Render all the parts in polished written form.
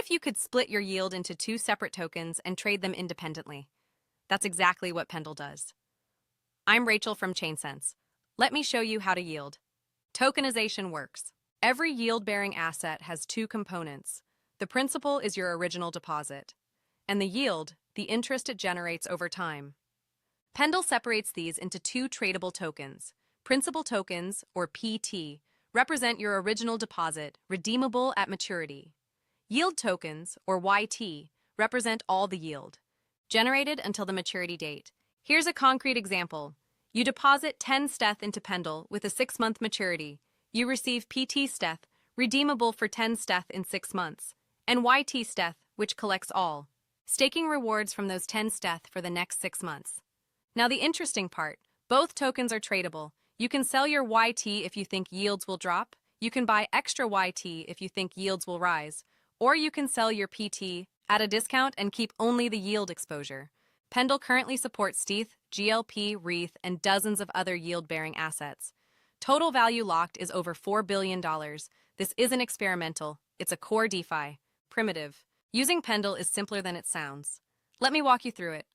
if you could split your yield into two separate tokens and trade them independently? That's exactly what Pendle does. I'm Rachel from ChainSense. Let me show you how to yield. Tokenization works. Every yield-bearing asset has two components. The principal is your original deposit, and the yield, the interest it generates over time. Pendle separates these into two tradable tokens. Principal tokens, or PT, represent your original deposit, redeemable at maturity. Yield tokens, or YT, represent all the yield, generated until the maturity date. Here's a concrete example. You deposit 10 STETH into Pendle with a 6-month maturity. You receive PT STETH, redeemable for 10 STETH in 6 months, and YT STETH, which collects all, staking rewards from those 10 STETH for the next 6 months. Now the interesting part, both tokens are tradable. You can sell your YT if you think yields will drop, you can buy extra YT if you think yields will rise, or you can sell your PT at a discount and keep only the yield exposure. Pendle currently supports STETH, GLP, REITH, and dozens of other yield-bearing assets. Total value locked is over $4 billion. This isn't experimental, it's a core DeFi. Primitive. Using Pendle is simpler than it sounds. Let me walk you through it.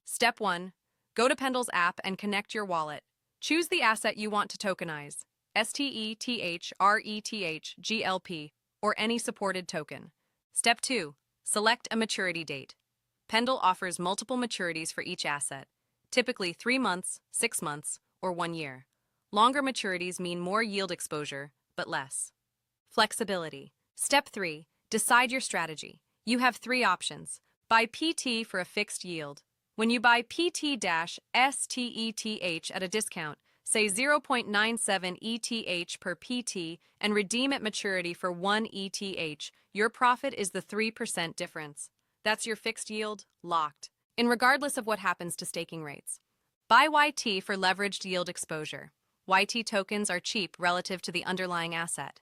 Step 1. Go to Pendle's app and connect your wallet. Choose the asset you want to tokenize, STETH, RETH, GLP, or any supported token. Step 2. Select a maturity date. Pendle offers multiple maturities for each asset, typically 3 months, 6 months, or 1 year. Longer maturities mean more yield exposure, but less flexibility. Step 3. Decide your strategy. You have 3 options. Buy PT for a fixed yield. When you buy PT-STETH at a discount, say 0.97 ETH per PT, and redeem at maturity for 1 ETH, your profit is the 3% difference. That's your fixed yield, locked, and regardless of what happens to staking rates. Buy YT for leveraged yield exposure. YT tokens are cheap relative to the underlying asset.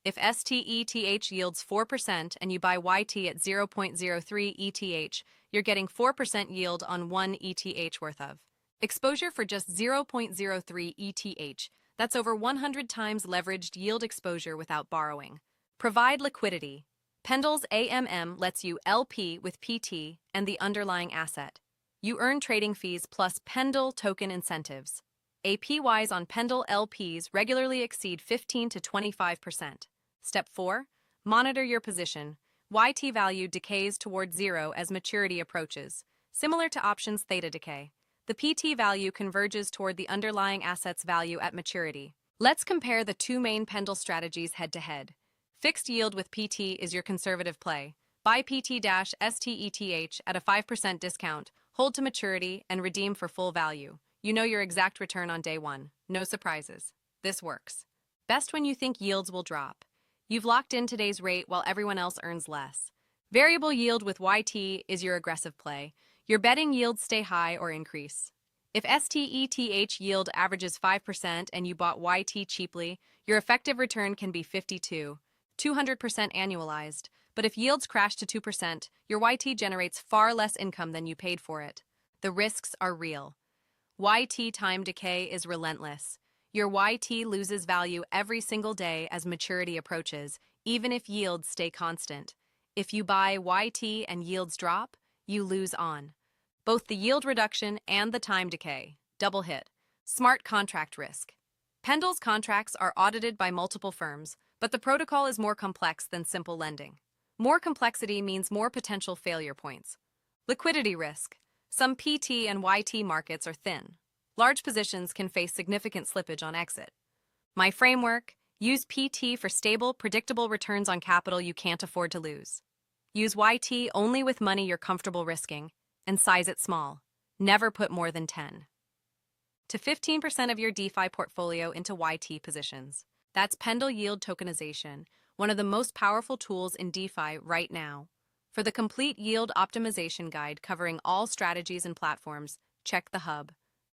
If STETH yields 4% and you buy YT at 0.03 ETH, you're getting 4% yield on 1 ETH worth of exposure for just 0.03 ETH. That's over 100 times leveraged yield exposure without borrowing. Provide liquidity. Pendle's AMM lets you LP with PT and the underlying asset. You earn trading fees plus Pendle token incentives. APYs on Pendle LPs regularly exceed 15 to 25%. Step 4. Monitor your position. YT value decays toward 0 as maturity approaches, similar to options theta decay. The PT value converges toward the underlying asset's value at maturity. Let's compare the two main Pendle strategies head-to-head. Fixed yield with PT is your conservative play. Buy PT-STETH at a 5% discount, hold to maturity, and redeem for full value. You know your exact return on day 1. No surprises. This works. Best when you think yields will drop. You've locked in today's rate while everyone else earns less. Variable yield with YT is your aggressive play. You're betting yields stay high or increase. If STETH yield averages 5% and you bought YT cheaply, your effective return can be 200% annualized. But if yields crash to 2%, your YT generates far less income than you paid for it. The risks are real. YT time decay is relentless. Your YT loses value every single day as maturity approaches, even if yields stay constant. If you buy YT and yields drop, you lose on both the yield reduction and the time decay. Double hit. Smart contract risk. Pendle's contracts are audited by multiple firms, but the protocol is more complex than simple lending. More complexity means more potential failure points. Liquidity risk. Some PT and YT markets are thin. Large positions can face significant slippage on exit. My framework: use PT for stable, predictable returns on capital you can't afford to lose. Use YT only with money you're comfortable risking, and size it small. Never put more than 10 to 15% of your DeFi portfolio into YT positions. That's Pendle Yield Tokenization, one of the most powerful tools in DeFi right now. For the complete yield optimization guide covering all strategies and platforms, check the hub.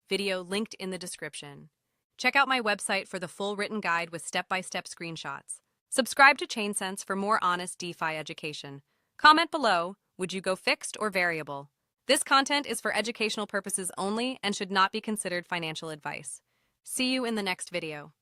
Video linked in the description. Check out my website for the full written guide with step-by-step screenshots. Subscribe to ChainSense for more honest DeFi education. Comment below, would you go fixed or variable? This content is for educational purposes only and should not be considered financial advice. See you in the next video.